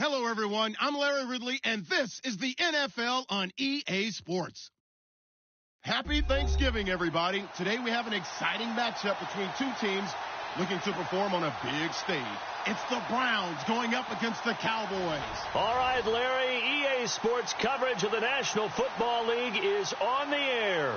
Hello, everyone. I'm Larry Ridley, and this is the NFL on EA Sports. Happy Thanksgiving, everybody. Today we have an exciting matchup between two teams looking to perform on a big stage. It's the Browns going up against the Cowboys. All right, Larry, EA Sports coverage of the National Football League is on the air.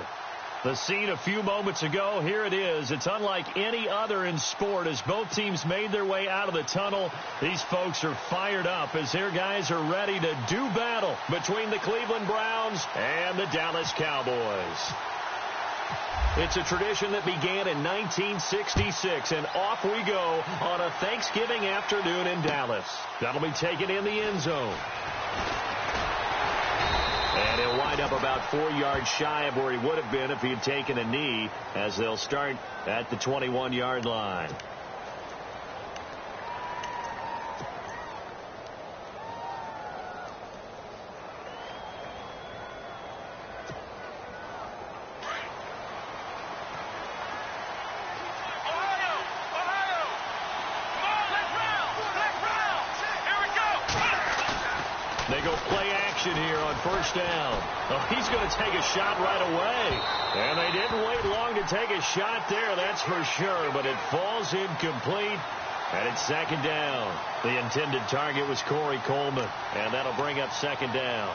The scene a few moments ago, here it is. It's unlike any other in sport as both teams made their way out of the tunnel. These folks are fired up as their guys are ready to do battle between the Cleveland Browns and the Dallas Cowboys. It's a tradition that began in 1966, and off we go on a Thanksgiving afternoon in Dallas. That'll be taken in the end zone. And he'll wind up about 4 yards shy of where he would have been if he had taken a knee, as they'll start at the 21-yard line. They go play action here on first down. Oh, he's going to take a shot right away. And they didn't wait long to take a shot there, that's for sure. But it falls incomplete, and it's second down. The intended target was Corey Coleman, and that'll bring up second down.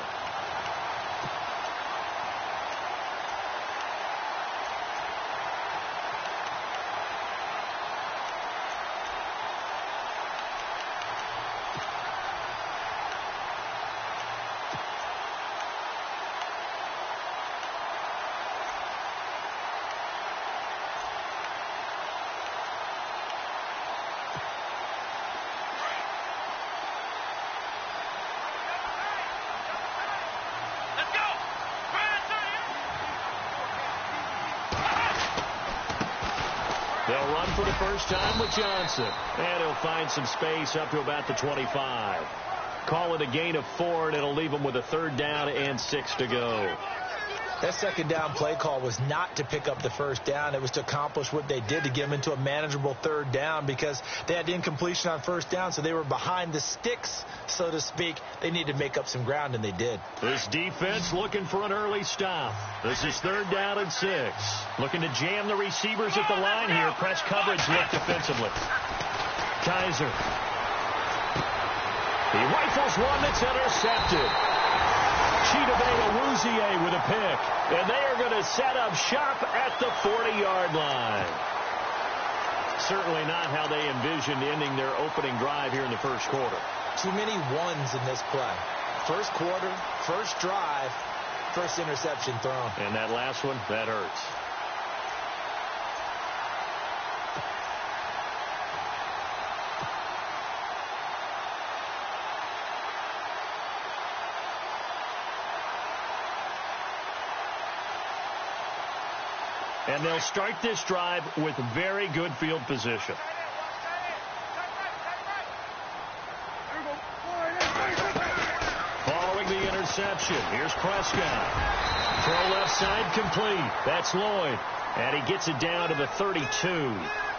They'll run for the first time with Johnson. And he'll find some space up to about the 25. Call it a gain of 4, and it'll leave them with a third down and 6 to go. That second down play call was not to pick up the first down. It was to accomplish what they did, to get them into a manageable third down, because they had incompletion on first down, so they were behind the sticks, so to speak. They needed to make up some ground, and they did. This defense looking for an early stop. This is third down and 6. Looking to jam the receivers at the line here. Press coverage look defensively. Kaiser. He rifles one that's intercepted. Chidobe with a pick. And they are going to set up shop at the 40-yard line. Certainly not how they envisioned ending their opening drive here in the first quarter. Too many ones in this play. First quarter, first drive, first interception thrown. And that last one, that hurts. And they'll start this drive with very good field position. Following the interception, here's Prescott. Throw left side complete. That's Lloyd. And he gets it down to the 32.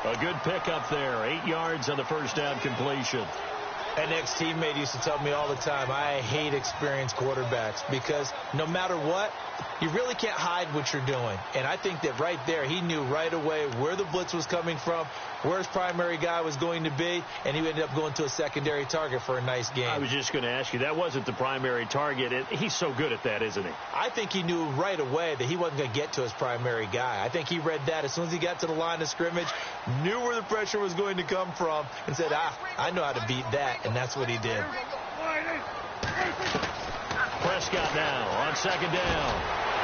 A good pickup there. 8 yards on the first down completion. An ex-teammate used to tell me all the time, I hate experienced quarterbacks, because no matter what, you really can't hide what you're doing. And I think that right there, he knew right away where the blitz was coming from, where his primary guy was going to be, and he ended up going to a secondary target for a nice game. I was just going to ask you, that wasn't the primary target. He's so good at that, isn't he? I think he knew right away that he wasn't going to get to his primary guy. I think he read that as soon as he got to the line of scrimmage, knew where the pressure was going to come from, and said, I know how to beat that, and that's what he did. Prescott now on second down.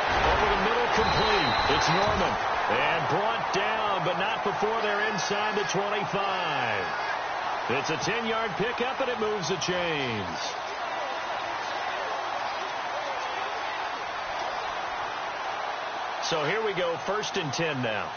Over the middle, complete. It's Norman. And brought down, but not before they're inside the 25. It's a 10-yard pickup, and it moves the chains. So here we go, 1st and 10 now.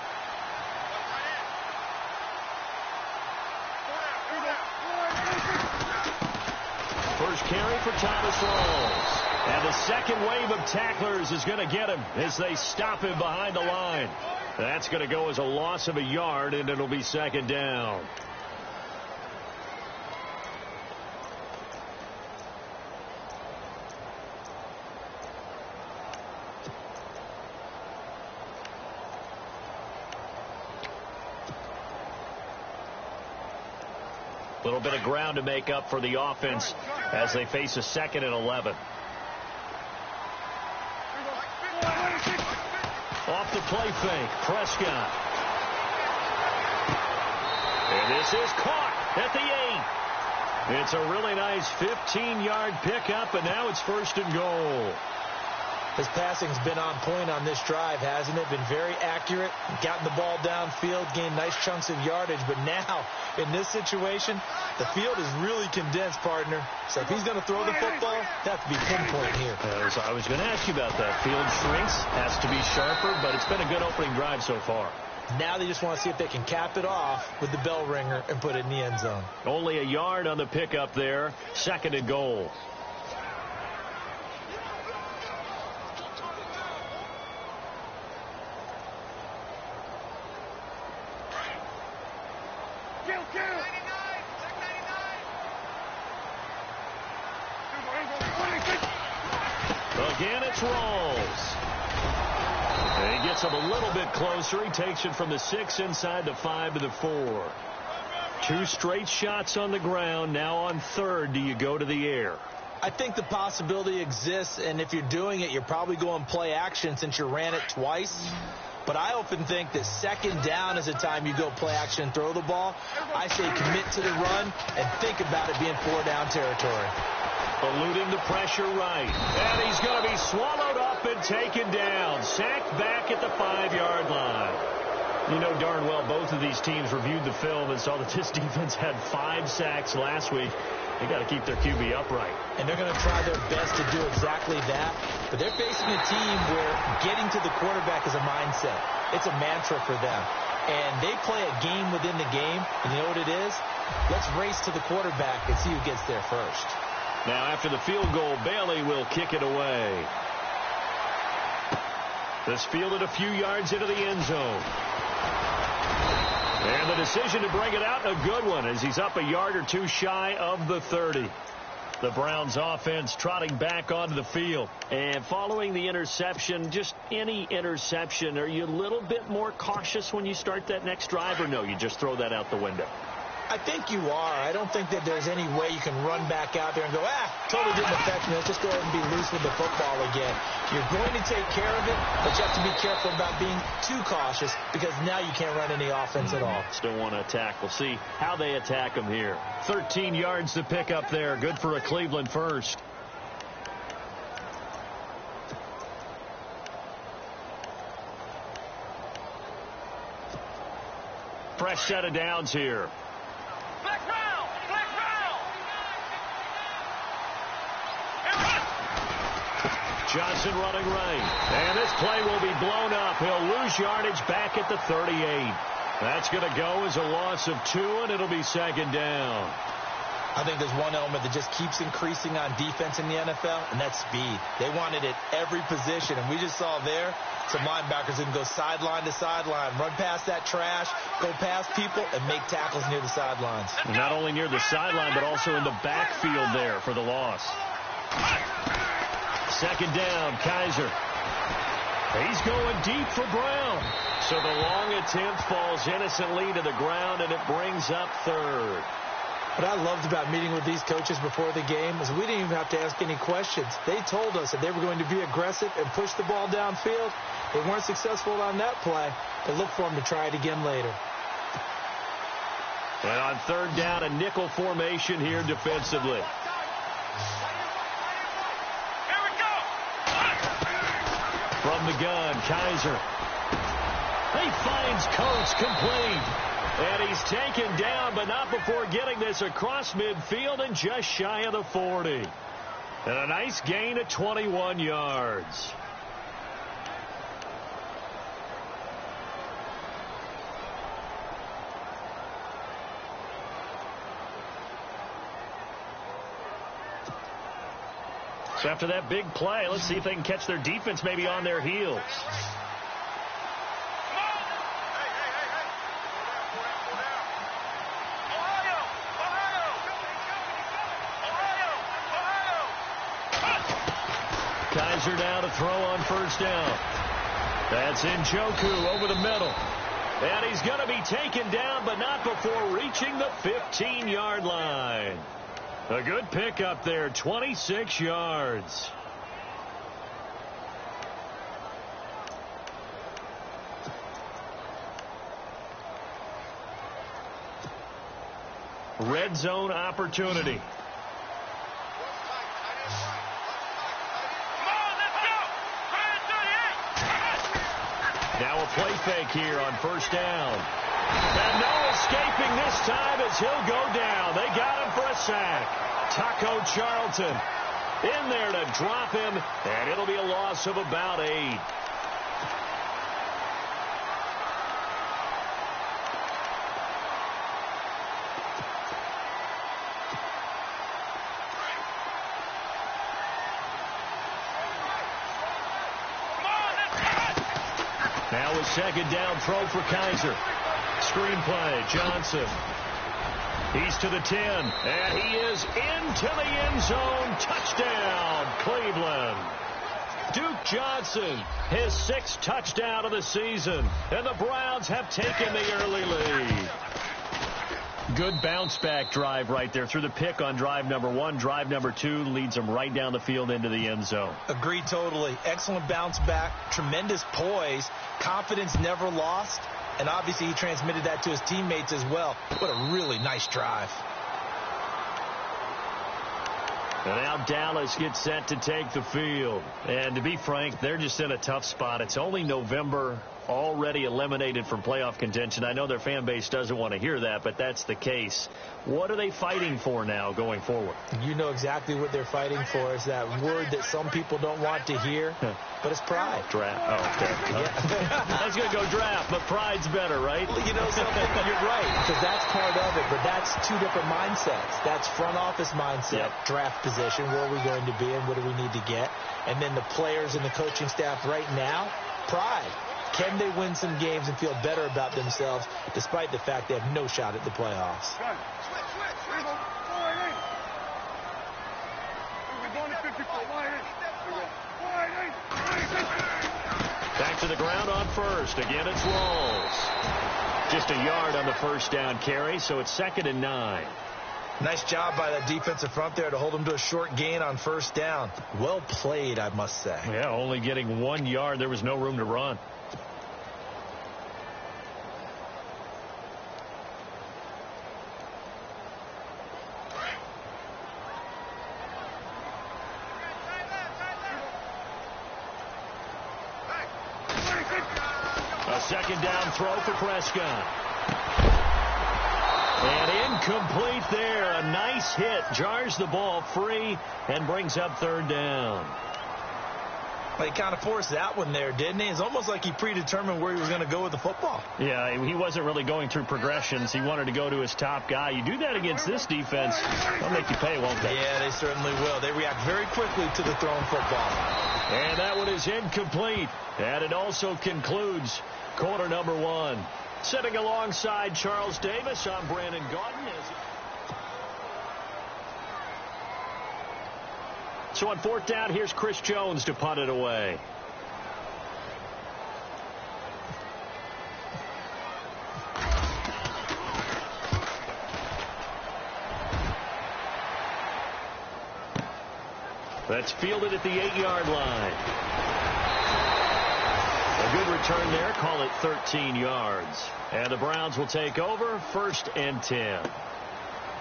First carry for Thomas Rawls. And the second wave of tacklers is going to get him as they stop him behind the line. That's going to go as a loss of a yard, and it'll be second down. little bit of ground to make up for the offense as they face a 2nd and 11. Off the play fake, Prescott. And this is caught at the 8. It's a really nice 15-yard pickup, and now it's 1st and goal. His passing's been on point on this drive, hasn't it? Been very accurate, gotten the ball downfield, gained nice chunks of yardage. But now, in this situation, the field is really condensed, partner. So if he's going to throw the football, that have to be pinpoint here. I was going to ask you about that. Field shrinks, has to be sharper, but it's been a good opening drive so far. Now they just want to see if they can cap it off with the bell ringer and put it in the end zone. Only a yard on the pickup there. 2nd and goal. Again, it's Rawls. And he gets him a little bit closer. He takes it from the 6 inside the 5 to the 4. 2 straight shots on the ground. Now on 3rd, do you go to the air? I think the possibility exists, and if you're doing it, you're probably going play action since you ran it twice. But I often think that 2nd down is the time you go play action and throw the ball. I say commit to the run and think about it being 4-down territory. Eluding the pressure right. And he's going to be swallowed up and taken down. Sacked back at the 5-yard line. You know darn well both of these teams reviewed the film and saw that this defense had 5 sacks last week. They got to keep their QB upright. And they're going to try their best to do exactly that. But they're facing a team where getting to the quarterback is a mindset. It's a mantra for them. And they play a game within the game. And you know what it is? Let's race to the quarterback and see who gets there first. Now after the field goal, Bailey will kick it away. This fielded a few yards into the end zone. And the decision to bring it out, a good one, as he's up a yard or 2 shy of the 30. The Browns offense trotting back onto the field. And following the interception, just any interception, are you a little bit more cautious when you start that next drive, or no, you just throw that out the window? I think you are. I don't think that there's any way you can run back out there and go, totally didn't affect me. Let's just go ahead and be loose with the football again. You're going to take care of it, but you have to be careful about being too cautious because now you can't run any offense at all. Still want to attack. We'll see how they attack them here. 13 yards to pick up there. Good for a Cleveland first. Fresh set of downs here. Johnson running right. And this play will be blown up. He'll lose yardage back at the 38. That's going to go as a loss of 2, and it'll be 2nd down. I think there's one element that just keeps increasing on defense in the NFL, and that's speed. They want it at every position, and we just saw there some linebackers who can go sideline to sideline, run past that trash, go past people, and make tackles near the sidelines. And not only near the sideline, but also in the backfield there for the loss. 2nd down, Kaiser. He's going deep for Brown. So the long attempt falls innocently to the ground, and it brings up 3rd. What I loved about meeting with these coaches before the game is we didn't even have to ask any questions. They told us that they were going to be aggressive and push the ball downfield. They weren't successful on that play, but look for them to try it again later. And on 3rd down, a nickel formation here defensively. From the gun, Kaiser. He finds Coates complete. And he's taken down, but not before getting this across midfield and just shy of the 40. And a nice gain of 21 yards. So after that big play, let's see if they can catch their defense maybe on their heels. Kaiser now to throw on 1st down. That's Njoku over the middle. And he's going to be taken down, but not before reaching the 15-yard line. A good pickup there, 26 yards. Red zone opportunity. Now a play fake here on first down. And no escaping this time as he'll go down. They got him for a sack. Taco Charlton in there to drop him, and it'll be a loss of about 8. Now a second down throw for Kaiser. Screenplay, Johnson. He's to the 10, and he is into the end zone. Touchdown, Cleveland. Duke Johnson, his 6th touchdown of the season, and the Browns have taken the early lead. Good bounce-back drive right there through the pick on drive number 1. Drive number 2 leads them right down the field into the end zone. Agreed totally. Excellent bounce-back, tremendous poise, confidence never lost, and obviously he transmitted that to his teammates as well. What a really nice drive. And now Dallas gets set to take the field. And to be frank, they're just in a tough spot. It's only November, already eliminated from playoff contention. I know their fan base doesn't want to hear that, but that's the case. What are they fighting for now going forward? You know exactly what they're fighting for. Is that word that some people don't want to hear, but it's pride. Draft. Oh, okay. I was going to go draft, but pride's better, right? Well, you know something? You're right, because that's part of it, but that's two different mindsets. That's front office mindset, draft position, where are we going to be and what do we need to get? And then the players and the coaching staff right now, pride. Can they win some games and feel better about themselves despite the fact they have no shot at the playoffs? Back to the ground on first. Again, it's Rawls. Just a yard on the first down carry, so it's 2nd and 9. Nice job by that defensive front there to hold him to a short gain on first down. Well played, I must say. Yeah, only getting 1 yard. There was no room to run. A second down throw for Prescott. And incomplete there. A nice hit. Jars the ball free and brings up 3rd down. Well, he kind of forced that one there, didn't he? It's almost like he predetermined where he was going to go with the football. Yeah, he wasn't really going through progressions. He wanted to go to his top guy. You do that against this defense, they'll make you pay, won't they? Yeah, they certainly will. They react very quickly to the thrown football. And that one is incomplete. And it also concludes quarter number 1. Sitting alongside Charles Davis, I'm Brandon Gaudin. So on 4th down, here's Chris Jones to punt it away. That's fielded at the 8-yard line. A good return there. Call it 13 yards. And the Browns will take over 1st and 10.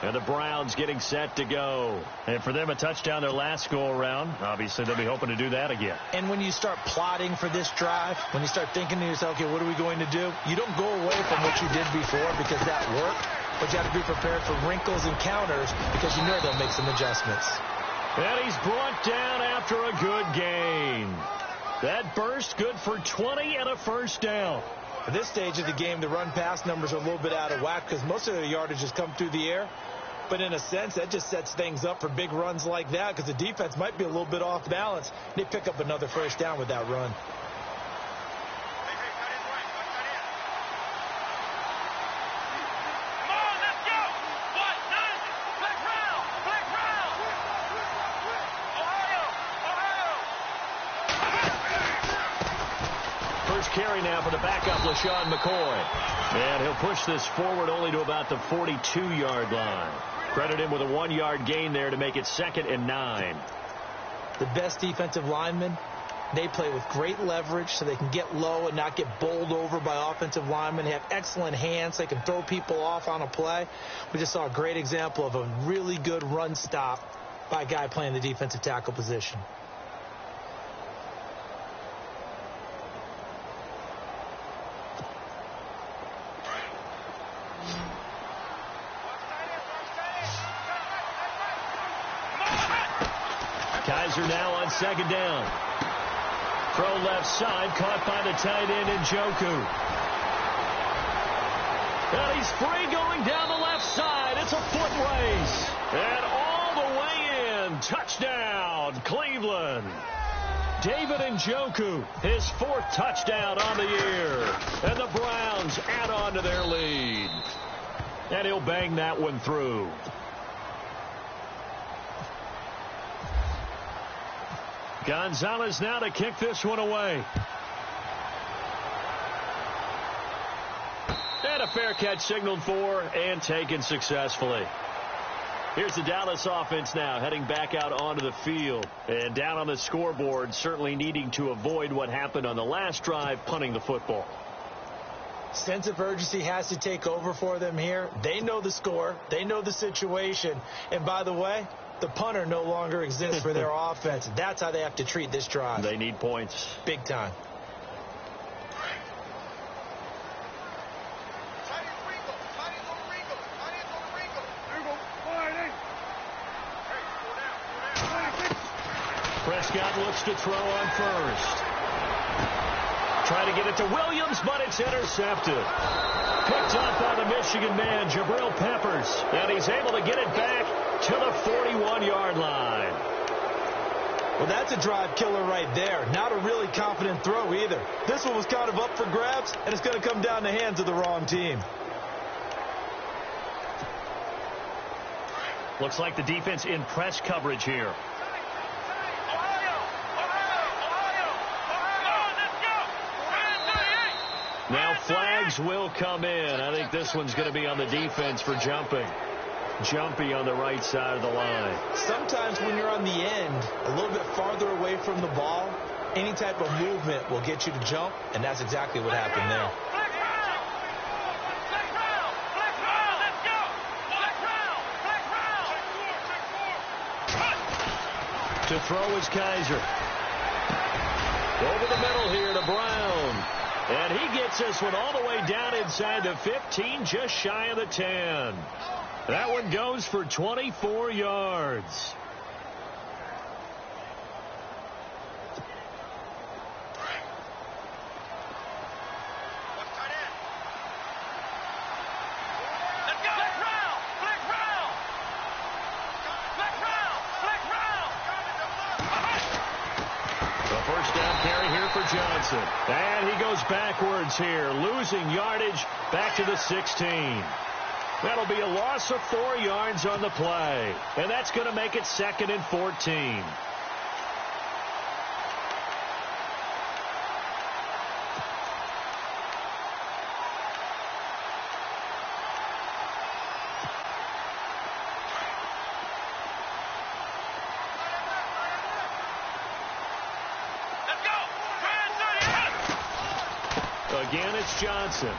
And the Browns getting set to go. And for them, a touchdown their last go-around. Obviously, they'll be hoping to do that again. And when you start plotting for this drive, when you start thinking to yourself, okay, what are we going to do? You don't go away from what you did before because that worked. But you have to be prepared for wrinkles and counters because you know they'll make some adjustments. And he's brought down after a good gain. That burst good for 20 and a first down. At this stage of the game, the run-pass numbers are a little bit out of whack because most of the yardage has come through the air. But in a sense, that just sets things up for big runs like that because the defense might be a little bit off balance. They pick up another first down with that run. First carry now for the backup, LaShawn McCoy. And he'll push this forward only to about the 42-yard line. Credit him with a 1-yard gain there to make it 2nd and 9. The best defensive linemen, they play with great leverage so they can get low and not get bowled over by offensive linemen. They have excellent hands. They can throw people off on a play. We just saw a great example of a really good run stop by a guy playing the defensive tackle position. Kaiser now on 2nd down. Throw left side, caught by the tight end Njoku. And he's free going down the left side. It's a foot race. And all the way in. Touchdown, Cleveland. David Njoku, his 4th touchdown on the year. And the Browns add on to their lead. And he'll bang that one through. Gonzalez now to kick this one away. And a fair catch signaled for and taken successfully. Here's the Dallas offense now heading back out onto the field. And down on the scoreboard, certainly needing to avoid what happened on the last drive, punting the football. Sense of urgency has to take over for them here. They know the score. They know the situation. And by the way, the punter no longer exists for their offense. That's how they have to treat this drive. They need points. Big time. Prescott looks to throw on first. Try to get it to Williams, but it's intercepted. Picked up by the Michigan man, Jabril Peppers. And he's able to get it back to the 41-yard line. Well, that's a drive killer right there. Not a really confident throw either. This one was kind of up for grabs, and it's going to come down the hands of the wrong team. Looks like the defense in press coverage here. Now flags will come in. I think this one's going to be on the defense for jumping. Jumpy on the right side of the line. Sometimes when you're on the end, a little bit farther away from the ball, any type of movement will get you to jump, and that's exactly what happened there. To throw is Kaiser. Over the middle here to Brown. And he gets this one all the way down inside the 15, just shy of the 10. That one goes for 24 yards. Johnson. And he goes backwards here, losing yardage back to the 16. That'll be a loss of 4 yards on the play. And that's going to make it 2nd and 14. Again, it's Johnson.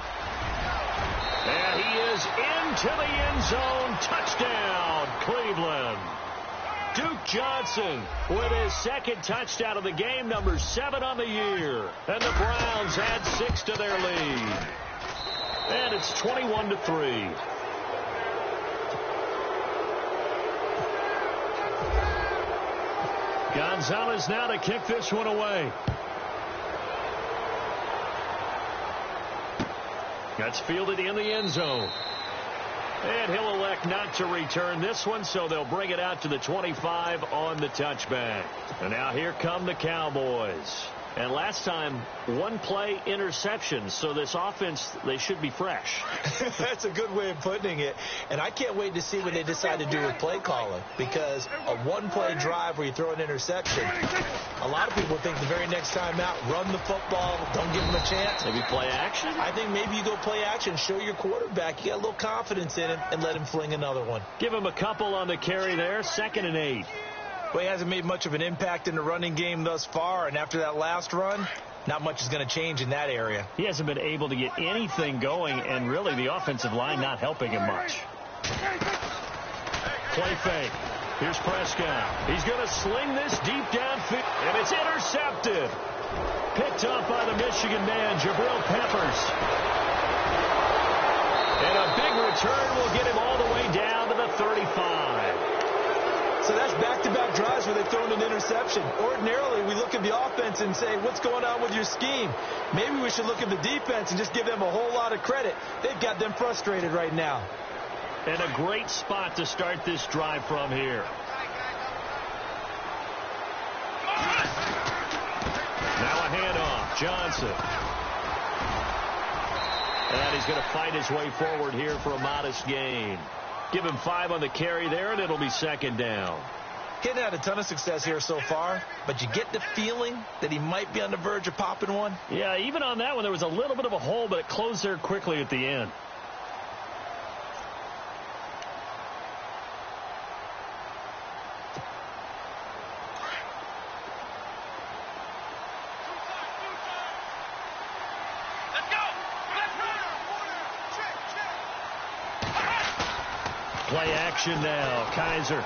And he is into the end zone. Touchdown, Cleveland. Duke Johnson with his 2nd touchdown of the game, number 7 on the year. And the Browns add 6 to their lead. And it's 21-3. Gonzalez now to kick this one away. That's fielded in the end zone. And he'll elect not to return this one, so they'll bring it out to the 25 on the touchback. And now here come the Cowboys. And last time, one play interception. So this offense, they should be fresh. That's a good way of putting it. And I can't wait to see what they decide to do with play calling, because a one-play drive where you throw an interception, a lot of people think the very next time out, run the football, don't give them a chance. Maybe play action? I think maybe you go play action, show your quarterback you got a little confidence in him, and let him fling another one. Give him a couple on the carry there, 2nd and 8. Well, he hasn't made much of an impact in the running game thus far, and after that last run, not much is going to change in that area. He hasn't been able to get anything going, and really the offensive line not helping him much. Play fake. Here's Prescott. He's going to sling this deep downfield, and it's intercepted. Picked up by the Michigan man, Jabril Peppers. And a big return will get him all the way down to the 35. So that's back-to-back drives where they've thrown an interception. Ordinarily, we look at the offense and say, what's going on with your scheme? Maybe we should look at the defense and just give them a whole lot of credit. They've got them frustrated right now. And a great spot to start this drive from here. Now a handoff. Johnson. And he's going to fight his way forward here for a modest gain. Give him 5 on the carry there, and it'll be 2nd down. He hasn't had a ton of success here so far, but you get the feeling that he might be on the verge of popping one. Yeah, even on that one, there was a little bit of a hole, but it closed there quickly at the end. Play action now. Kaiser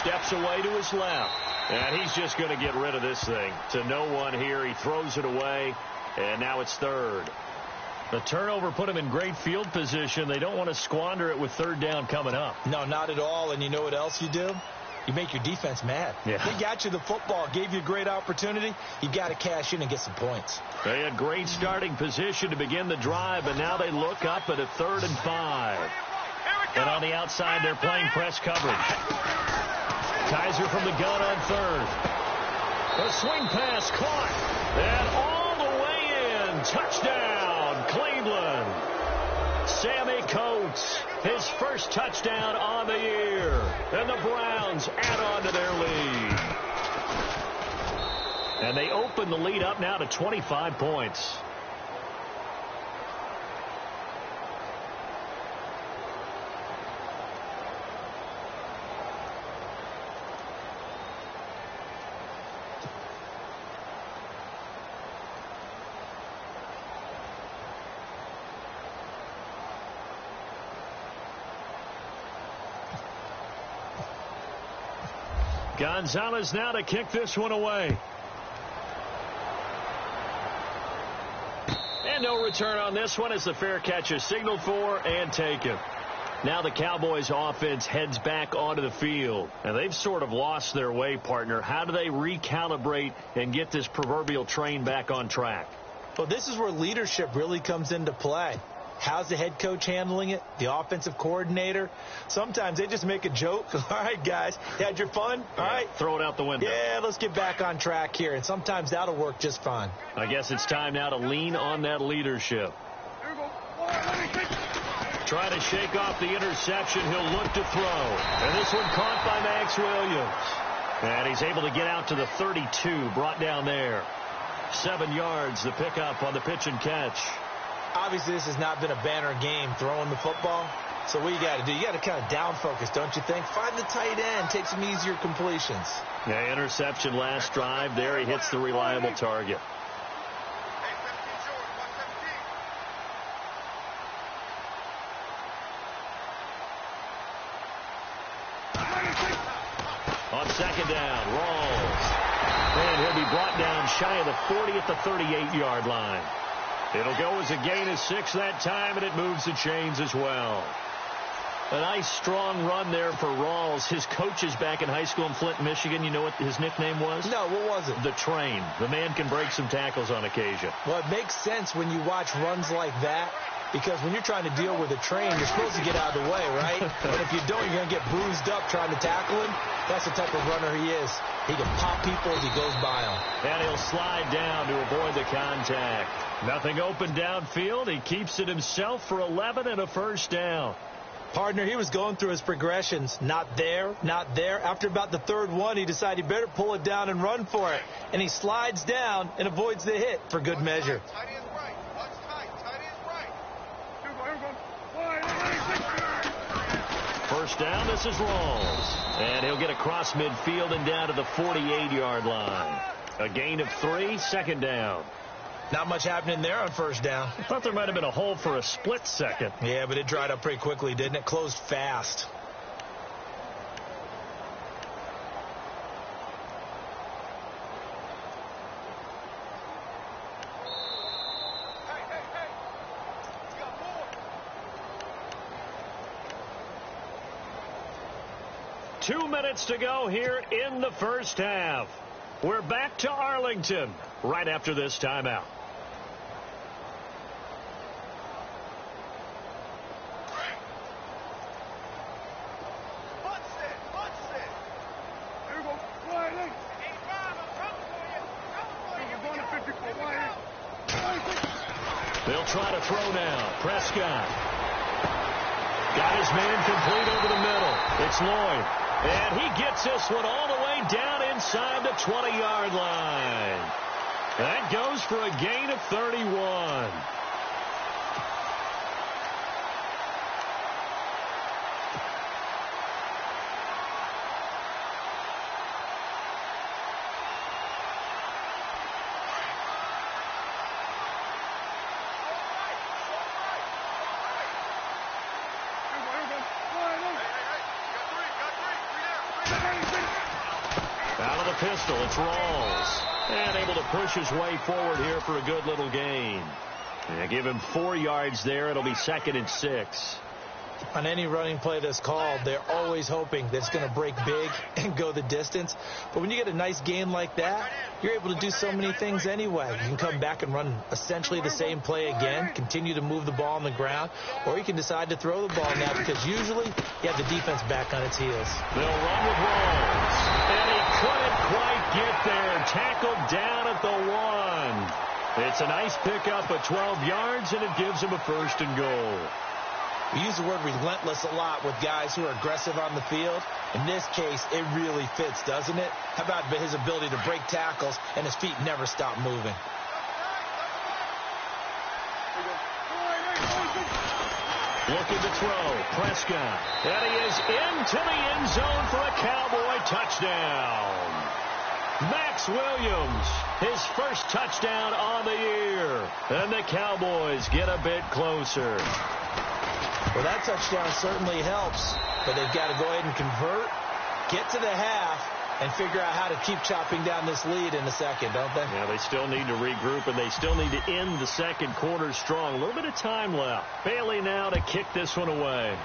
steps away to his left. And he's just going to get rid of this thing. To no one here. He throws it away. And now it's 3rd. The turnover put him in great field position. They don't want to squander it with 3rd down coming up. No, not at all. And you know what else you do? You make your defense mad. Yeah. They got you the football, gave you a great opportunity. You got to cash in and get some points. They had great starting position to begin the drive, but now they look up at a 3rd and 5. And on the outside, they're playing press coverage. Kaiser from the gun on 3rd. A swing pass caught. And all the way in. Touchdown, Cleveland. Sammy Coates, his first touchdown on the year. And the Browns add on to their lead. And they open the lead up now to 25 points. Gonzalez now to kick this one away. And no return on this one as the fair catch is signaled for and taken. Now the Cowboys offense heads back onto the field. And they've sort of lost their way, partner. How do they recalibrate and get this proverbial train back on track? Well, this is where leadership really comes into play. How's the head coach handling it? The offensive coordinator? Sometimes they just make a joke. All right, guys, you had your fun? All right. Throw it out the window. Yeah, let's get back on track here. And sometimes that'll work just fine. I guess it's time now to lean on that leadership. Try to shake off the interception. He'll look to throw. And this one caught by Max Williams. And he's able to get out to the 32, brought down there. 7 yards, the pickup on the pitch and catch. Obviously, this has not been a banner game throwing the football. So what you got to do, you got to kind of down focus, don't you think? Find the tight end, take some easier completions. Yeah, interception last drive. There he hits the reliable target. On 2nd down, Rawls. And he'll be brought down shy of the 40 at the 38-yard line. It'll go as a gain of 6 that time, and it moves the chains as well. A nice, strong run there for Rawls. His coach is back in high school in Flint, Michigan. You know what his nickname was? No, what was it? The Train. The man can break some tackles on occasion. Well, it makes sense when you watch runs like that. because when you're trying to deal with a train, you're supposed to get out of the way, right? But if you don't, you're going to get bruised up trying to tackle him. That's the type of runner he is. He can pop people as he goes by them. And he'll slide down to avoid the contact. Nothing open downfield. He keeps it himself for 11 and a first down. Partner, he was going through his progressions. Not there, not there. After about the third one, he decided he better pull it down and run for it. And he slides down and avoids the hit for good measure. Tight end right. Watch tight. Tight end right. First down, this is Rawls. And he'll get across midfield and down to the 48-yard line. A gain of 3, second down. Not much happening there on first down. I thought there might have been a hole for a split second. Yeah, but it dried up pretty quickly, didn't it? Closed fast. Hey. You got more. 2 minutes to go here in the first half. We're back to Arlington right after this timeout. They'll try to throw now. Prescott. Got his man complete over the middle. It's Lloyd. And he gets this one all the way down inside the 20-yard line. That goes for a gain of 31. Out of the pistol, it's Rawls. And able to push his way forward here for a good little gain. And give him 4 yards there. It'll be 2nd and 6. On any running play that's called, they're always hoping that it's going to break big and go the distance. But when you get a nice gain like that, you're able to do so many things anyway. You can come back and run essentially the same play again, continue to move the ball on the ground, or you can decide to throw the ball now because usually you have the defense back on its heels. They'll run with Rawls. And he couldn't quite get there. Tackled down at the 1. It's a nice pickup of 12 yards, and it gives him a 1st and goal. We use the word relentless a lot with guys who are aggressive on the field. In this case, it really fits, doesn't it? How about his ability to break tackles and his feet never stop moving? Looking to throw. Prescott. And he is into the end zone for a Cowboy touchdown. Max Williams, his first touchdown on the year. And the Cowboys get a bit closer. Well, that touchdown certainly helps, but they've got to go ahead and convert, get to the half, and figure out how to keep chopping down this lead in the second, don't they? Yeah, they still need to regroup, and they still need to end the second quarter strong. A little bit of time left. Bailey now to kick this one away.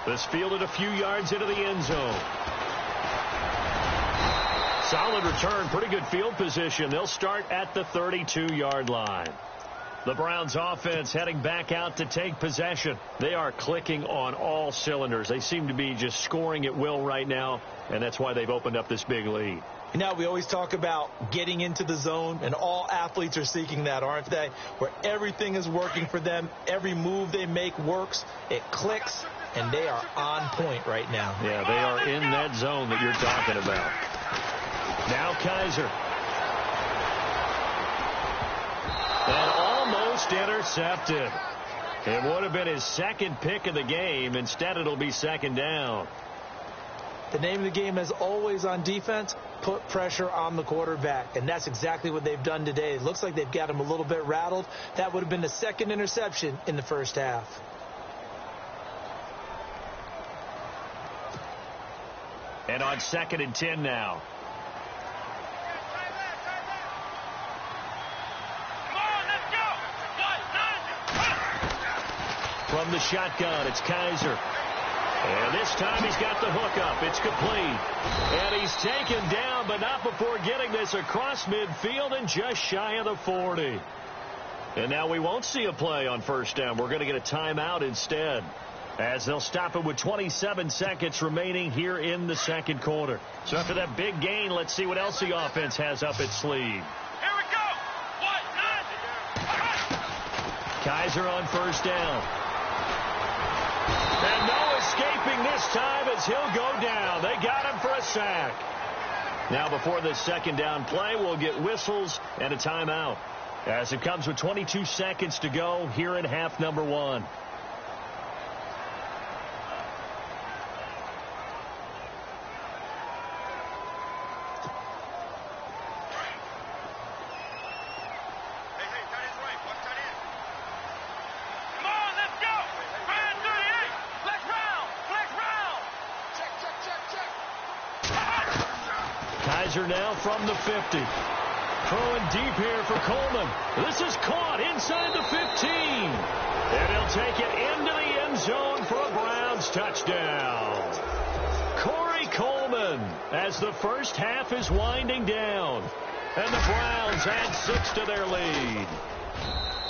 This fielded a few yards into the end zone. Solid return, pretty good field position. They'll start at the 32-yard line. The Browns offense heading back out to take possession. They are clicking on all cylinders. They seem to be just scoring at will right now, and that's why they've opened up this big lead. You know, we always talk about getting into the zone, and all athletes are seeking that, aren't they? Where everything is working for them. Every move they make works. It clicks, and they are on point right now. Yeah, they are in that zone that you're talking about. Now Kaiser. And almost intercepted. It would have been his second pick of the game. Instead, it'll be 2nd down. The name of the game is always on defense, put pressure on the quarterback. And that's exactly what they've done today. It looks like they've got him a little bit rattled. That would have been the second interception in the first half. And on 2nd and 10 now. From the shotgun, it's Kaiser. And this time he's got the hook up. It's complete. And he's taken down, but not before getting this across midfield and just shy of the 40. And now we won't see a play on first down. We're going to get a timeout instead, as they'll stop it with 27 seconds remaining here in the second quarter. So after that big gain, let's see what else the offense has up its sleeve. Here we go. Kaiser on first down. And no escaping this time as he'll go down. They got him for a sack. Now before this second down play, we'll get whistles and a timeout, as it comes with 22 seconds to go here in half number one. Kaiser now from the 50. Throwing deep here for Coleman. This is caught inside the 15. And he'll take it into the end zone for a Browns touchdown. Corey Coleman, as the first half is winding down. And the Browns add 6 to their lead.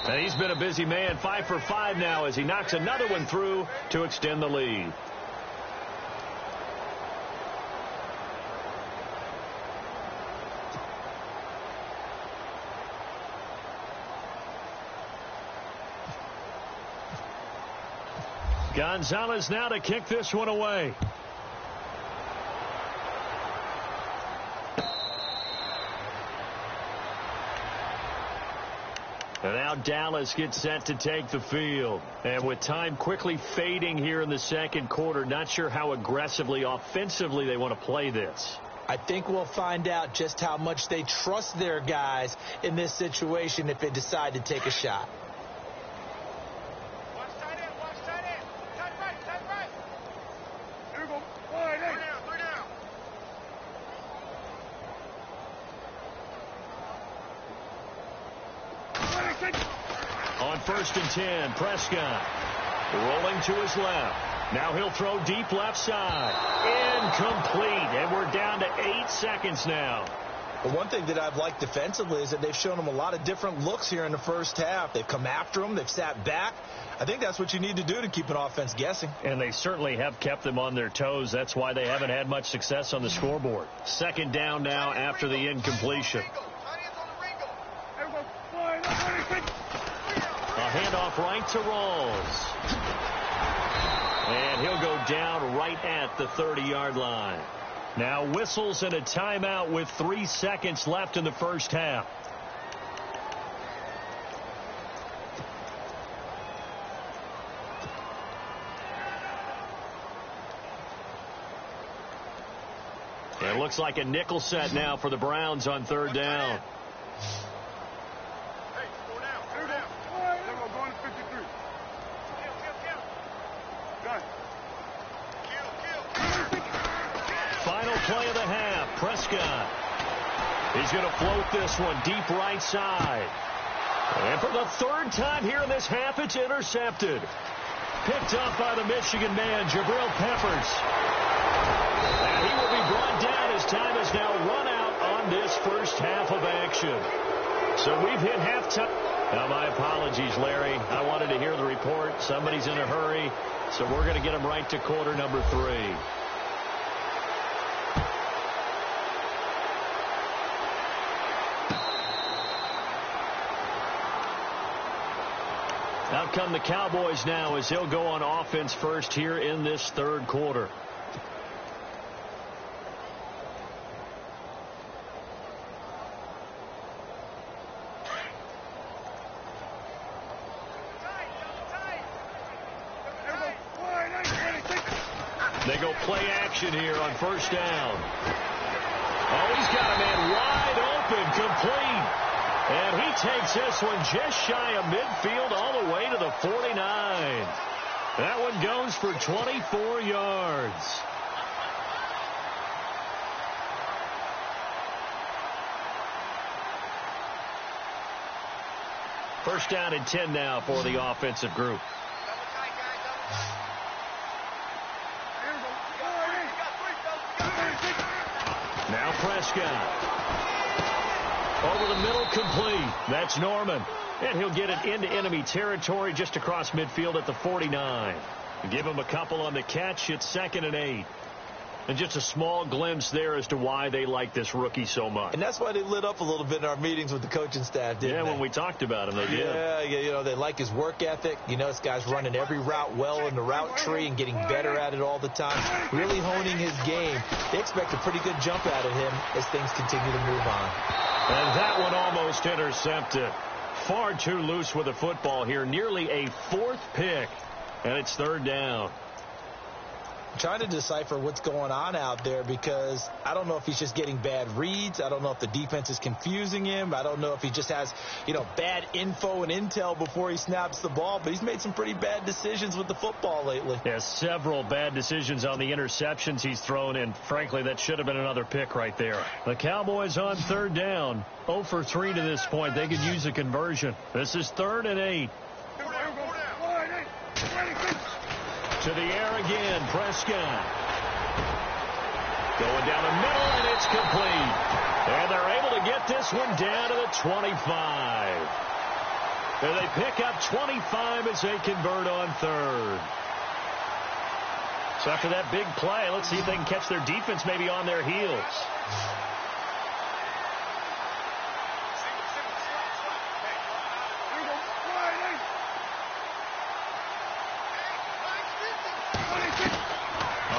And he's been a busy man, 5 for 5 now as he knocks another one through to extend the lead. Gonzalez now to kick this one away. And now Dallas gets set to take the field. And with time quickly fading here in the second quarter, not sure how aggressively, offensively they want to play this. I think we'll find out just how much they trust their guys in this situation if they decide to take a shot. On 1st and 10, Prescott rolling to his left. Now he'll throw deep left side. Incomplete, and we're down to 8 seconds now. But one thing that I've liked defensively is that they've shown him a lot of different looks here in the first half. They've come after him. They've sat back. I think that's what you need to do to keep an offense guessing. And they certainly have kept them on their toes. That's why they haven't had much success on the scoreboard. Second down now after the incompletion. A handoff right to Rawls. And he'll go down right at the 30-yard line. Now whistles and a timeout with 3 seconds left in the first half. It looks like a nickel set now for the Browns on third down. Final play of the half. Prescott. He's going to float this one deep right side. And for the third time here in this half, it's intercepted. Picked up by the Michigan man, Jabril Peppers. And he will be brought down as time has now run out on this first half of action. So we've hit halftime. Now, my apologies, Larry. I wanted to hear the report. Somebody's in a hurry. So we're going to get him right to quarter number 3. Out come the Cowboys now as they'll go on offense first here in this third quarter. They go play action here on first down. Oh, he's got a man wide open, complete. And he takes this one just shy of midfield all the way to the 49. That one goes for 24 yards. First down and 10 now for the offensive group. Now Prescott. Over the middle, complete. That's Norman. And he'll get it into enemy territory just across midfield at the 49. Give him a couple on the catch. It's 2nd and 8. And just a small glimpse there as to why they like this rookie so much. And that's why they lit up a little bit in our meetings with the coaching staff, didn't they? Yeah, when we talked about him, they did. Yeah, you know, they like his work ethic. You know, this guy's running every route well in the route tree and getting better at it all the time, really honing his game. They expect a pretty good jump out of him as things continue to move on. And that one almost intercepted. Far too loose with the football here. Nearly a 4th pick. And it's 3rd down. Trying to decipher what's going on out there because I don't know if he's just getting bad reads. I don't know if the defense is confusing him. I don't know if he just has, you know, bad info and intel before he snaps the ball. But he's made some pretty bad decisions with the football lately. Yeah, several bad decisions on the interceptions he's thrown in. Frankly, that should have been another pick right there. The Cowboys on 3rd down. 0 for 3 to this point. They could use a conversion. This is 3rd and 8. To the air again, Prescott. Going down the middle, and it's complete. And they're able to get this one down to the 25. And they pick up 25 as they convert on 3rd. So after that big play, let's see if they can catch their defense maybe on their heels.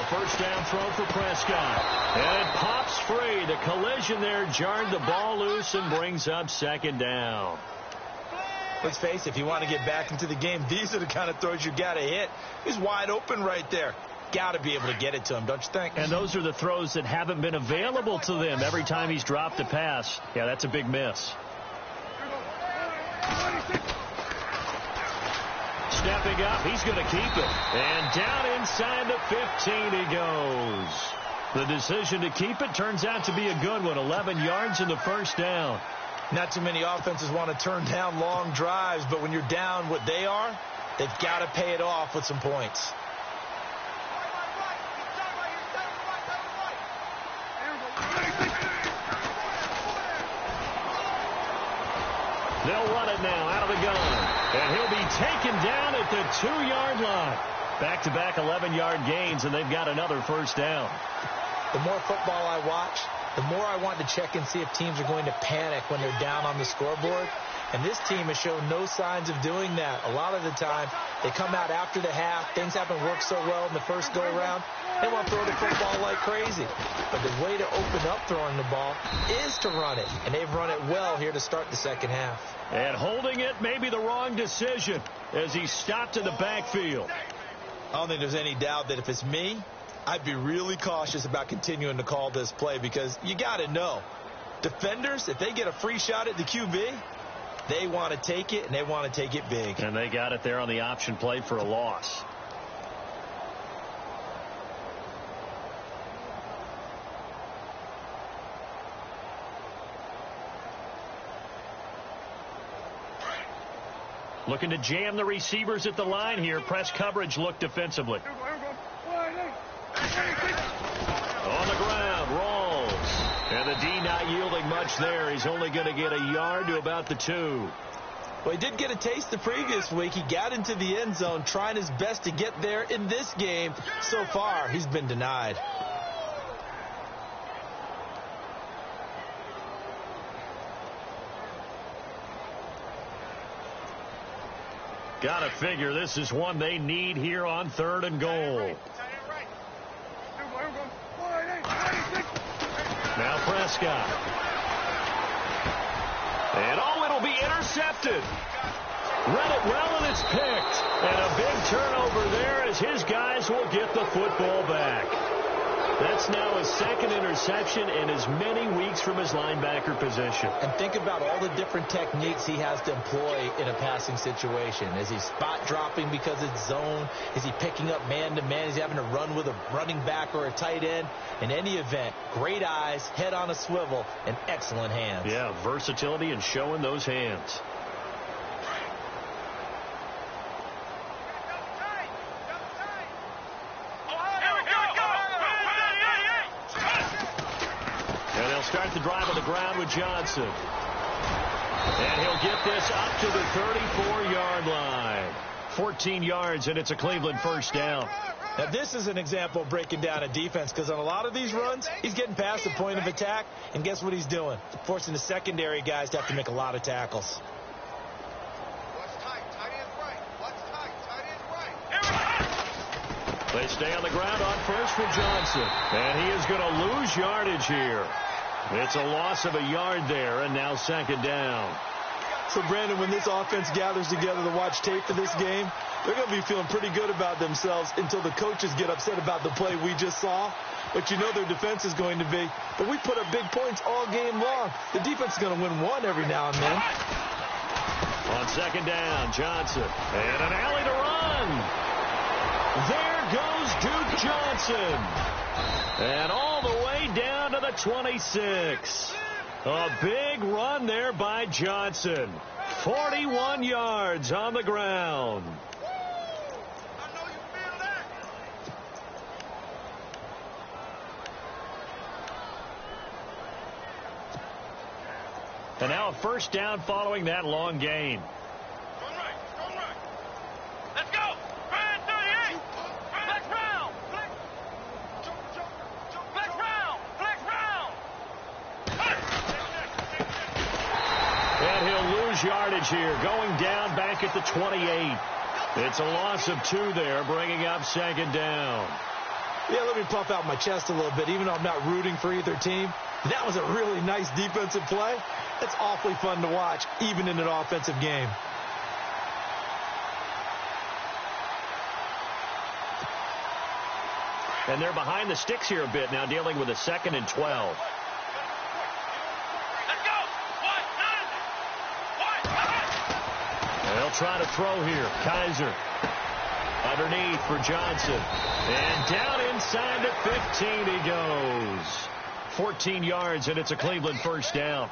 First down throw for Prescott. And it pops free. The collision there jarred the ball loose and brings up 2nd down. Let's face it, if you want to get back into the game, these are the kind of throws you got to hit. He's wide open right there. Got to be able to get it to him, don't you think? And those are the throws that haven't been available to them every time he's dropped a pass. Yeah, that's a big miss. Stepping up, he's going to keep it. And down inside the 15 he goes. The decision to keep it turns out to be a good one. 11 yards in the first down. Not too many offenses want to turn down long drives, but when you're down what they are, they've got to pay it off with some points. They'll run it now out of the gun. And he'll be taken down at the 2-yard line. Back-to-back 11-yard gains, and they've got another first down. The more football I watch, the more I want to check and see if teams are going to panic when they're down on the scoreboard. And this team has shown no signs of doing that. A lot of the time, they come out after the half. Things haven't worked so well in the first go-around. They want to throw the football like crazy. But the way to open up throwing the ball is to run it. And they've run it well here to start the second half. And holding it may be the wrong decision as he stopped in the backfield. I don't think there's any doubt that if it's me, I'd be really cautious about continuing to call this play because you got to know, defenders, if they get a free shot at the QB, they want to take it, and they want to take it big. And they got it there on the option play for a loss. Looking to jam the receivers at the line here. Press coverage look defensively. On the ground, rolls. And the D not yielding much there. He's only going to get a yard to about the 2. Well, he did get a taste the previous week. He got into the end zone trying his best to get there in this game. So far, he's been denied. Got to figure this is one they need here on 3rd and goal. Now Prescott. And it'll be intercepted. Read it well, and it's picked. And a big turnover there as his guys will get the football back. That's now his 2nd interception in as many weeks from his linebacker position. And think about all the different techniques he has to employ in a passing situation. Is he spot dropping because it's zone? Is he picking up man-to-man? Is he having to run with a running back or a tight end? In any event, great eyes, head on a swivel, and excellent hands. Yeah, versatility and showing those hands. They'll start the drive on the ground with Johnson. And he'll get this up to the 34-yard line. 14 yards, and it's a Cleveland first down. Now, this is an example of breaking down a defense, because on a lot of these runs, he's getting past the point of attack, and guess what he's doing? Forcing the secondary guys to have to make a lot of tackles. They stay on the ground on first with Johnson, and he is going to lose yardage here. It's a loss of a yard there, and now second down. So, Brandon, when this offense gathers together to watch tape for this game, they're going to be feeling pretty good about themselves until the coaches get upset about the play we just saw. But you know their defense is going to be. But we put up big points all game long. The defense is going to win one every now and then. On second down, Johnson. And an alley to run. There goes Duke Johnson. And all the way down to the 26. A big run there by Johnson. 41 yards on the ground. And now a first down following that long gain. Let's go. Ryan 38. Flex round. Flex round. Flex round. And he'll lose yardage here, going down back at the 28. It's a loss of 2 there, bringing up second down. Yeah, let me puff out my chest a little bit, even though I'm not rooting for either team. That was a really nice defensive play. It's awfully fun to watch, even in an offensive game. And they're behind the sticks here a bit now, dealing with a 2nd and 12. Let's go. They'll try to throw here. Kaiser underneath for Johnson. And down inside the 15 he goes. 14 yards, and it's a Cleveland first down.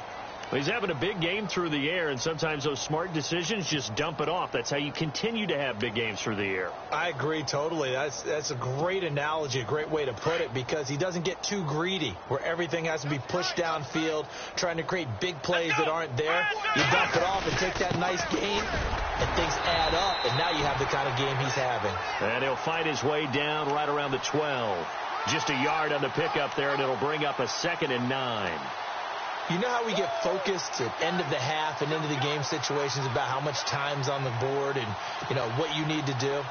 He's having a big game through the air, and sometimes those smart decisions just dump it off. That's how you continue to have big games through the air. I agree totally. That's a great analogy, a great way to put it, because he doesn't get too greedy where everything has to be pushed downfield, trying to create big plays that aren't there. You dump it off and take that nice gain, and things add up, and now you have the kind of game he's having. And he'll fight his way down right around the 12. Just a yard on the pickup there, and it'll bring up a 2nd and 9. You know how we get focused at end of the half and into the game situations about how much time's on the board and, you know, what you need to do?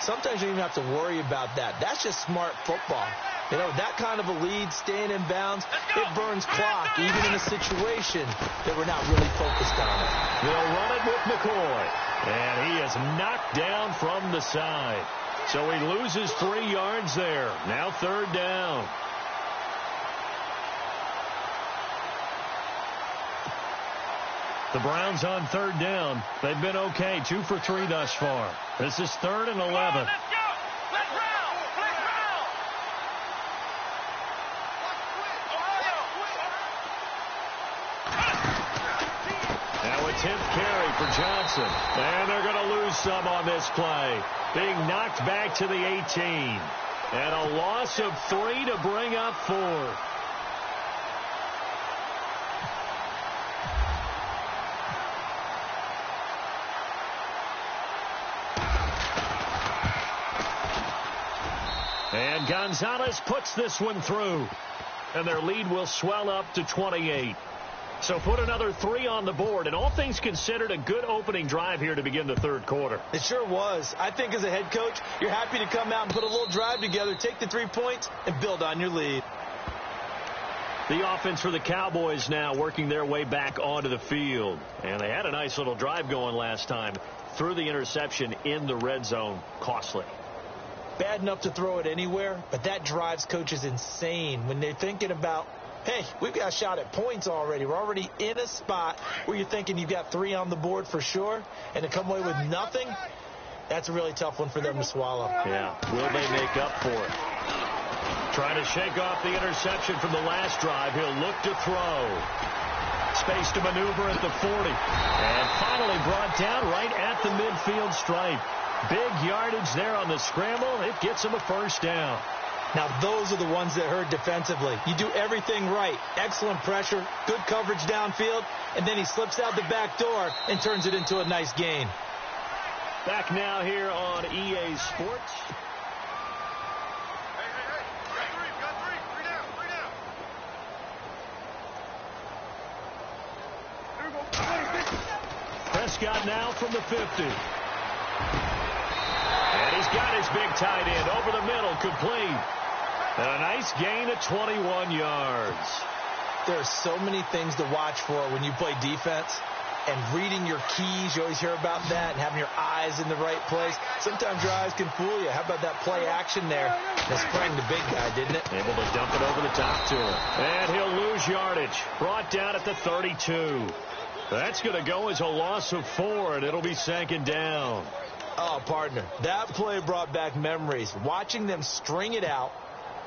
Sometimes you don't even have to worry about that. That's just smart football. You know, that kind of a lead, staying in bounds, it burns clock, even in a situation that we're not really focused on it. They'll run it with McCoy. And he is knocked down from the side. So he loses 3 yards there. Now third down. The Browns on third down. They've been okay. 2 for 3 thus far. This is 3rd and 11. Let's go. Let's round. Let's round. Now a 10th carry for Johnson. And they're going to lose some on this play. Being knocked back to the 18. And a loss of 3 to bring up 4. And Gonzalez puts this one through. And their lead will swell up to 28. So put another 3 on the board. And all things considered, a good opening drive here to begin the third quarter. It sure was. I think as a head coach, you're happy to come out and put a little drive together, take the 3 points, and build on your lead. The offense for the Cowboys now working their way back onto the field. And they had a nice little drive going last time. Threw the interception in the red zone. Costly. Bad enough to throw it anywhere, but that drives coaches insane when they're thinking about, hey, we've got a shot at points already. We're already in a spot where you're thinking you've got 3 on the board for sure, and to come away with nothing, that's a really tough one for them to swallow. Yeah, will they make up for it? Trying to shake off the interception from the last drive. He'll look to throw. Space to maneuver at the 40. And finally brought down right at the midfield stripe. Big yardage there on the scramble. It gets him a first down. Now, those are the ones that hurt defensively. You do everything right. Excellent pressure, good coverage downfield, and then he slips out the back door and turns it into a nice gain. Back now here on EA Sports. Got three down. Prescott now from the 50. And he's got his big tight end over the middle, complete. And a nice gain of 21 yards. There are so many things to watch for when you play defense. And reading your keys, you always hear about that, and having your eyes in the right place. Sometimes your eyes can fool you. How about that play action there? That sprang the big guy, didn't it? Able to dump it over the top to him. And he'll lose yardage. Brought down at the 32. That's going to go as a loss of 4, and it'll be second down. Oh, partner, that play brought back memories. Watching them string it out,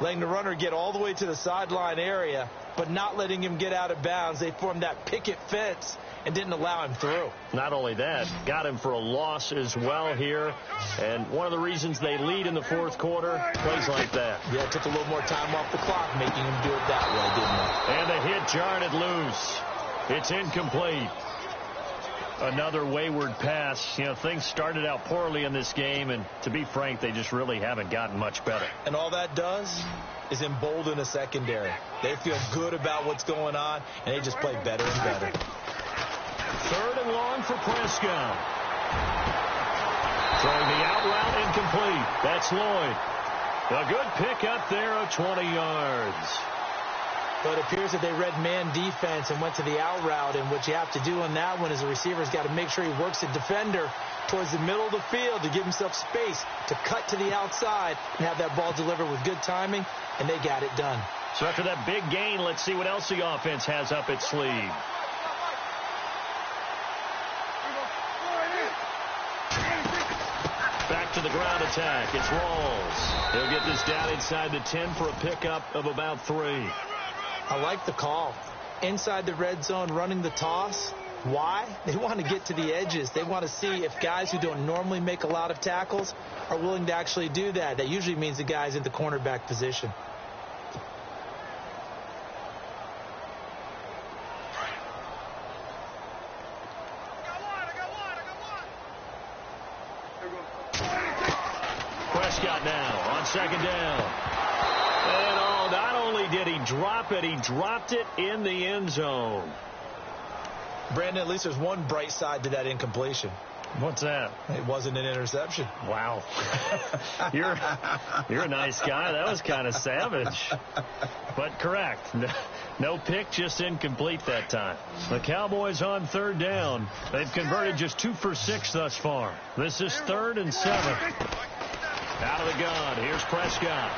letting the runner get all the way to the sideline area, but not letting him get out of bounds. They formed that picket fence and didn't allow him through. Not only that, got him for a loss as well here. And one of the reasons they lead in the fourth quarter, plays like that. Yeah, it took a little more time off the clock, making him do it that way, didn't it? And the hit jarred it loose. It's incomplete. Another wayward pass. You know, things started out poorly in this game, and to be frank, they just really haven't gotten much better. And all that does is embolden a secondary. They feel good about what's going on, and they just play better and better. Third and long for Prescott. Throwing the out route incomplete. That's Lloyd. A good pickup there of 20 yards. But it appears that they read man defense and went to the out route, and what you have to do on that one is the receiver's got to make sure he works the defender towards the middle of the field to give himself space to cut to the outside and have that ball delivered with good timing, and they got it done. So after that big gain, let's see what else the offense has up its sleeve. Back to the ground attack. It's Rawls. He'll get this down inside the 10 for a pickup of about 3. I like the call. Inside the red zone, running the toss. Why? They want to get to the edges. They want to see if guys who don't normally make a lot of tackles are willing to actually do that. That usually means the guy's in the cornerback position. Prescott now on second down. And not only did he drop it, he dropped it in the end zone. Brandon, at least there's one bright side to that incompletion. What's that? It wasn't an interception. Wow. You're a nice guy. That was kind of savage. But correct. No pick, just incomplete that time. The Cowboys on third down. They've converted just 2 for 6 thus far. This is 3rd and 7. Out of the gun. Here's Prescott.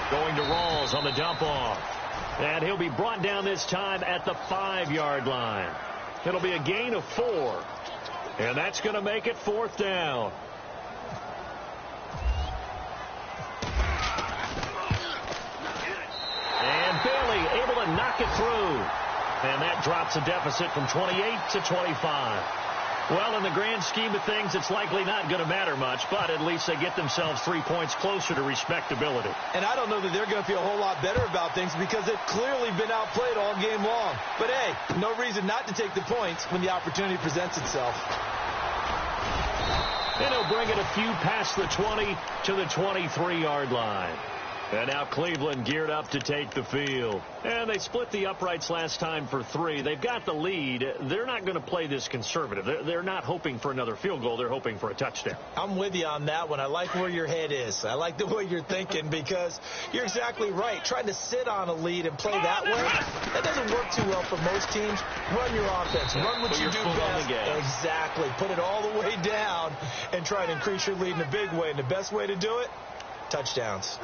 Going to Rawls on the dump off. And he'll be brought down this time at the 5-yard line. It'll be a gain of 4. And that's going to make it 4th down. And Bailey able to knock it through. And that drops a deficit from 28 to 25. Well, in the grand scheme of things, it's likely not going to matter much, but at least they get themselves 3 points closer to respectability. And I don't know that they're going to feel a whole lot better about things because they've clearly been outplayed all game long. But, hey, no reason not to take the points when the opportunity presents itself. And he'll bring it a few past the 20 to the 23-yard line. And now Cleveland geared up to take the field. And they split the uprights last time for 3. They've got the lead. They're not going to play this conservative. They're not hoping for another field goal. They're hoping for a touchdown. I'm with you on that one. I like where your head is. I like the way you're thinking because you're exactly right. Trying to sit on a lead and play that way, that doesn't work too well for most teams. Run your offense. Run what you do best. Exactly. Put it all the way down and try to increase your lead in a big way. And the best way to do it, touchdowns.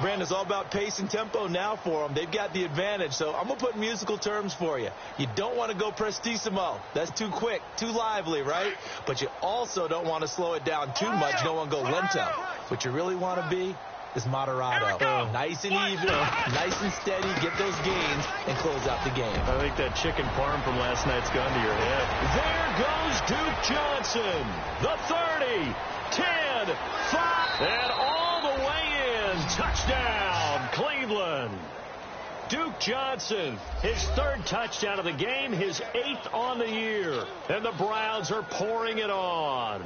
Brandon, it's all about pace and tempo now for them. They've got the advantage, so I'm going to put musical terms for you. You don't want to go prestissimo. That's too quick, too lively, right? But you also don't want to slow it down too much. You don't want to go lento. What you really want to be is moderato. Nice and even, nice and steady, get those gains, and close out the game. I think that chicken parm from last night's gone to your head. There goes Duke Johnson. The 30, 10, 5, and all the way in. Johnson, touchdown, Cleveland. Duke Johnson, his 3rd touchdown of the game, his 8th on the year. And the Browns are pouring it on.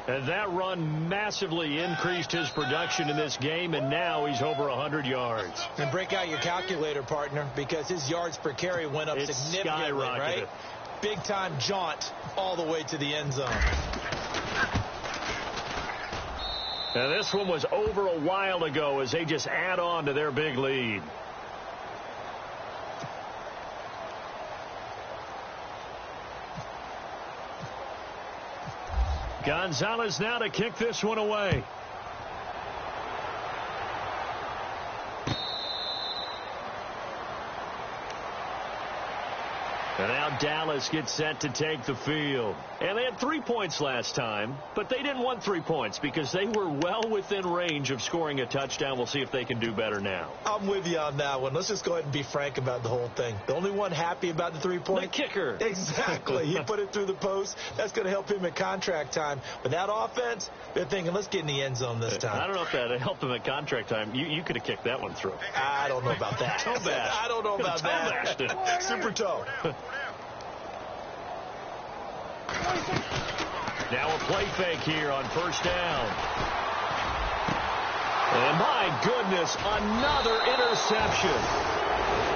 And that run massively increased his production in this game, and now he's over 100 yards. And break out your calculator, partner, because his yards per carry went up significantly, right? Big-time jaunt all the way to the end zone. Now, this one was over a while ago as they just add on to their big lead. Gonzalez now to kick this one away. And now Dallas gets set to take the field. And they had 3 points last time, but they didn't want 3 points because they were well within range of scoring a touchdown. We'll see if they can do better now. I'm with you on that one. Let's just go ahead and be frank about the whole thing. The only one happy about the 3-point? The kicker. Exactly. He put it through the post. That's going to help him at contract time. But that offense, they're thinking, let's get in the end zone this time. I don't know if that helped him at contract time. You could have kicked that one through. I don't know about that. Toe bash. I don't know about that. Super toe. Now a play fake here on 1st down. And my goodness, another interception.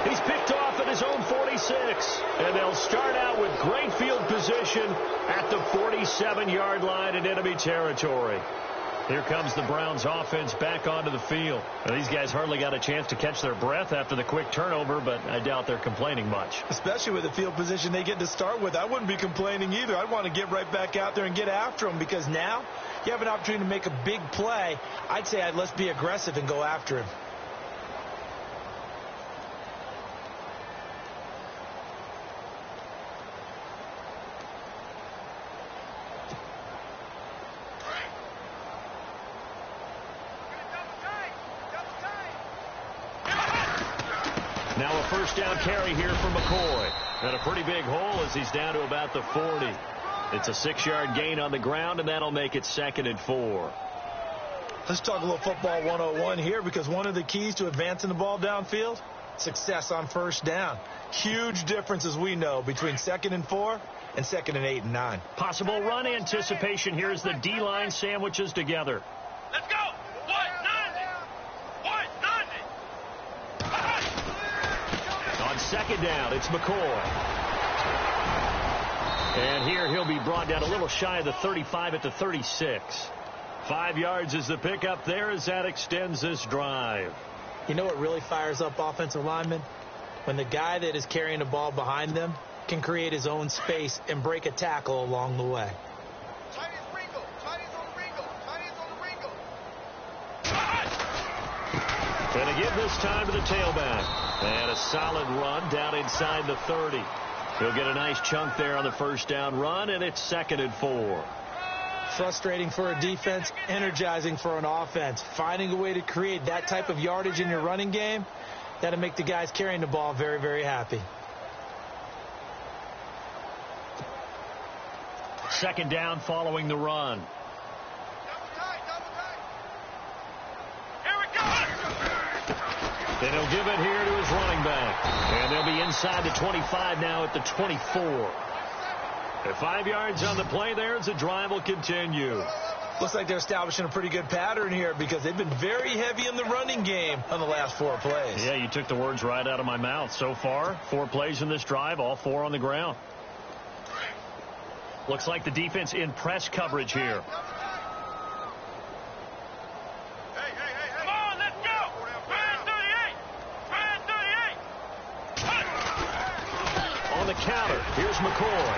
He's picked off at his own 46. And they'll start out with great field position at the 47-yard line in enemy territory. Here comes the Browns offense back onto the field. Now, these guys hardly got a chance to catch their breath after the quick turnover, but I doubt they're complaining much. Especially with the field position they get to start with. I wouldn't be complaining either. I'd want to get right back out there and get after them because now you have an opportunity to make a big play. I'd say let's be aggressive and go after him. Now a 1st down carry here for McCoy. And a pretty big hole as he's down to about the 40. It's a 6-yard gain on the ground, and that'll make it 2nd and 4. Let's talk a little football 101 here because one of the keys to advancing the ball downfield, success on 1st down. Huge difference, as we know, between 2nd and 4 and 2nd and 8 and 9. Possible run anticipation here as the D-line sandwiches together. Let's go. 2nd down, it's McCoy. And here he'll be brought down a little shy of the 35 at the 36. 5 yards is the pickup there as that extends this drive. You know what really fires up offensive linemen? When the guy that is carrying the ball behind them can create his own space and break a tackle along the way. And again this time to the tailback. And a solid run down inside the 30. He'll get a nice chunk there on the 1st down run, and it's 2nd and 4. Frustrating for a defense, energizing for an offense. Finding a way to create that type of yardage in your running game, that'll make the guys carrying the ball very, very happy. 2nd down following the run. And he'll give it here to his running back. And they'll be inside the 25 now at the 24. At 5 yards on the play there as the drive will continue. Looks like they're establishing a pretty good pattern here because they've been very heavy in the running game on the last 4 plays. Yeah, you took the words right out of my mouth. So far, 4 plays in this drive, all 4 on the ground. Looks like the defense in press coverage here. The counter. Here's McCoy.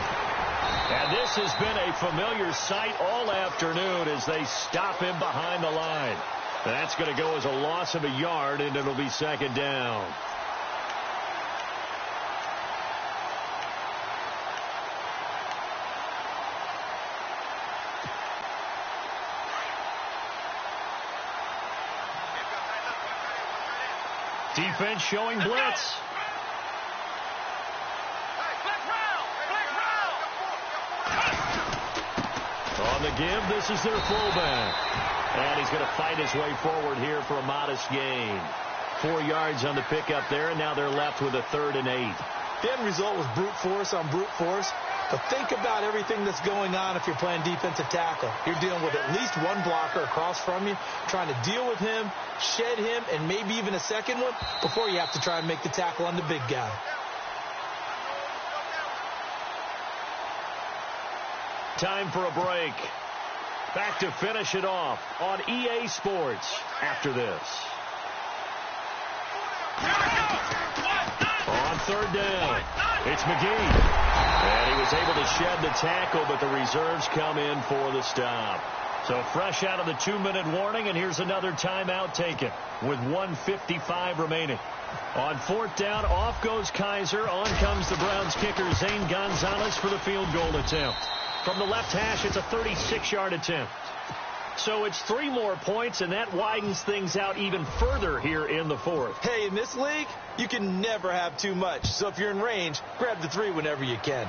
And this has been a familiar sight all afternoon as they stop him behind the line. That's going to go as a loss of a yard, and it'll be 2nd down. Defense showing blitz. On the give, this is their fullback. And he's going to fight his way forward here for a modest gain. 4 yards on the pickup there, and now they're left with a 3rd and 8. The end result was brute force on brute force. But think about everything that's going on if you're playing defensive tackle. You're dealing with at least one blocker across from you, trying to deal with him, shed him, and maybe even a second one before you have to try and make the tackle on the big guy. Time for a break. Back to finish it off on EA Sports after this. On 3rd down, it's McGee. And he was able to shed the tackle, but the reserves come in for the stop. So fresh out of the 2-minute warning, and here's another timeout taken with 1:55 remaining. On 4th down, off goes Kaiser. On comes the Browns kicker, Zane Gonzalez, for the field goal attempt. From the left hash, it's a 36-yard attempt. So it's 3 more points, and that widens things out even further here in the 4th. Hey, in this league, you can never have too much. So if you're in range, grab the 3 whenever you can.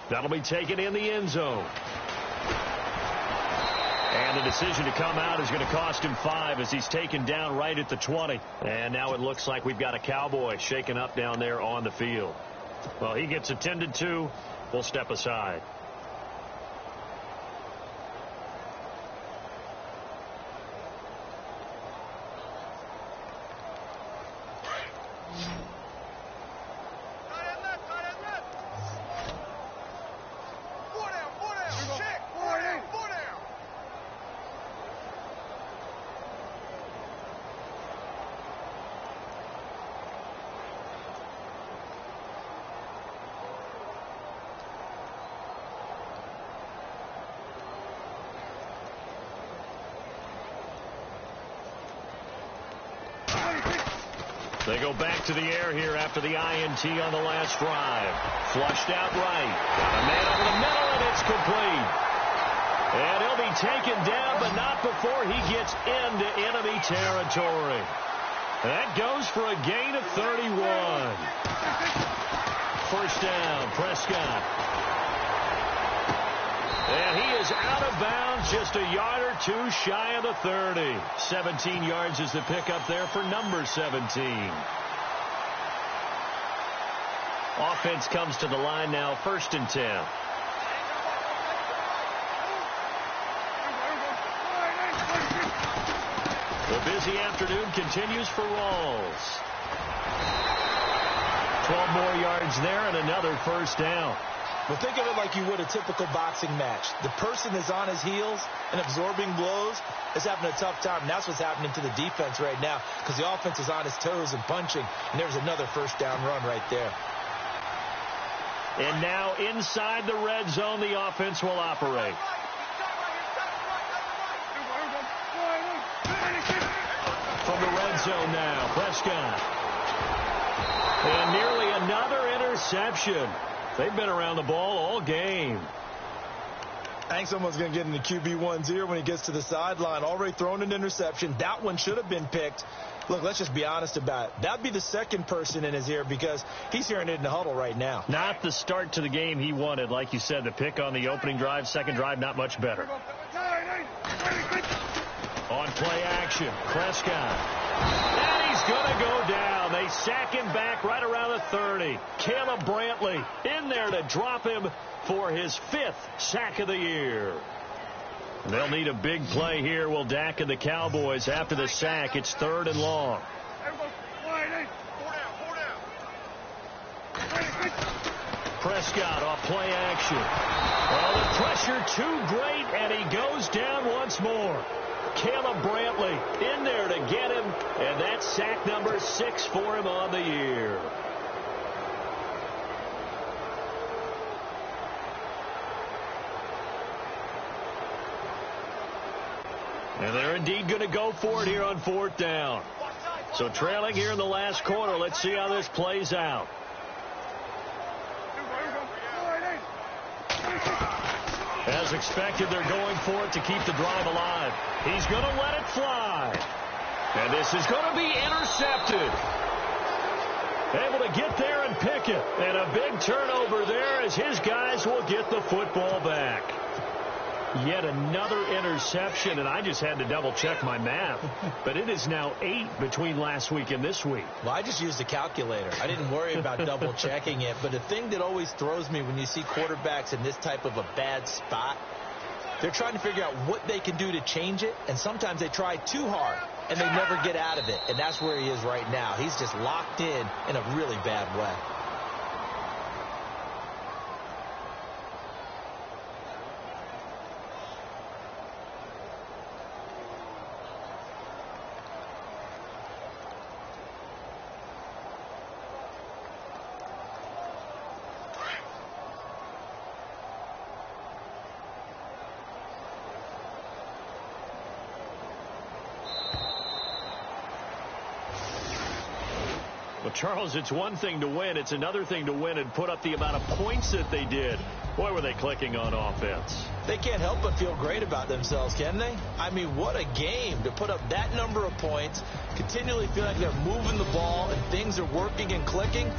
That'll be taken in the end zone. And the decision to come out is going to cost him 5 as he's taken down right at the 20. And now it looks like we've got a Cowboy shaken up down there on the field. Well, he gets attended to. We'll step aside. They go back to the air here after the INT on the last drive. Flushed out right. Got a man over the middle, and it's complete. And he'll be taken down, but not before he gets into enemy territory. That goes for a gain of 31. First down, Prescott. And he is out of bounds, just a yard or 2 shy of the 30. 17 yards is the pickup there for number 17. Offense comes to the line now, 1st and 10. The busy afternoon continues for Rawls. 12 more yards there and another first down. Well, think of it like you would a typical boxing match. The person is on his heels and absorbing blows is having a tough time. And that's what's happening to the defense right now because the offense is on his toes and punching. And there's another first down run right there. And now inside the red zone, the offense will operate. From the red zone now, Prescott. And nearly another interception. They've been around the ball all game. I think someone's going to get into QB1's ear when he gets to the sideline. Already thrown an interception. That one should have been picked. Look, let's just be honest about it. That'd be the second person in his ear because he's hearing it in the huddle right now. Not the start to the game he wanted. Like you said, the pick on the opening drive, second drive, not much better. On play action, Prescott. And he's going to go down. They sack him back right around the 30. Caleb Brantley in there to drop him for his 5th sack of the year. They'll need a big play here, will Dak and the Cowboys. After the sack, it's 3rd and long. Prescott off play action. Well, the pressure too great, and he goes down once more. Caleb Brantley in there to get him, and that's sack number 6 for him on the year. And they're indeed going to go for it here on 4th down. So trailing here in the last quarter, let's see how this plays out. As expected, they're going for it to keep the drive alive. He's going to let it fly. And this is going to be intercepted. Able to get there and pick it. And a big turnover there as his guys will get the football back. Yet another interception, and I just had to double-check my math. But it is now 8 between last week and this week. Well, I just used a calculator. I didn't worry about double-checking it. But the thing that always throws me when you see quarterbacks in this type of a bad spot, they're trying to figure out what they can do to change it, and sometimes they try too hard, and they never get out of it. And that's where he is right now. He's just locked in a really bad way. Well, Charles, it's one thing to win. It's another thing to win and put up the amount of points that they did. Boy, were they clicking on offense. They can't help but feel great about themselves, can they? I mean, what a game to put up that number of points, continually feel like they're moving the ball and things are working and clicking.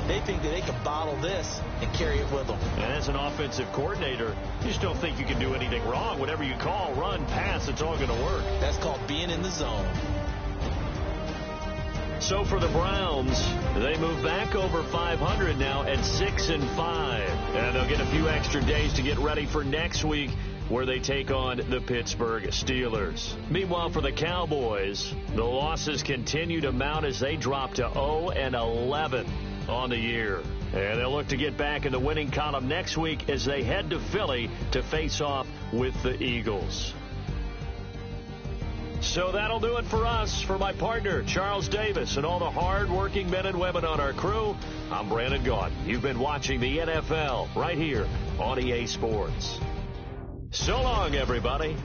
They think that they can bottle this and carry it with them. And as an offensive coordinator, you just don't think you can do anything wrong. Whatever you call, run, pass, it's all going to work. That's called being in the zone. So for the Browns, they move back over 500 now at 6-5. And they'll get a few extra days to get ready for next week, where they take on the Pittsburgh Steelers. Meanwhile, for the Cowboys, the losses continue to mount as they drop to 0-11 on the year. And they'll look to get back in the winning column next week as they head to Philly to face off with the Eagles. So that'll do it for us. For my partner, Charles Davis, and all the hard-working men and women on our crew, I'm Brandon Gaudin. You've been watching the NFL right here on EA Sports. So long, everybody.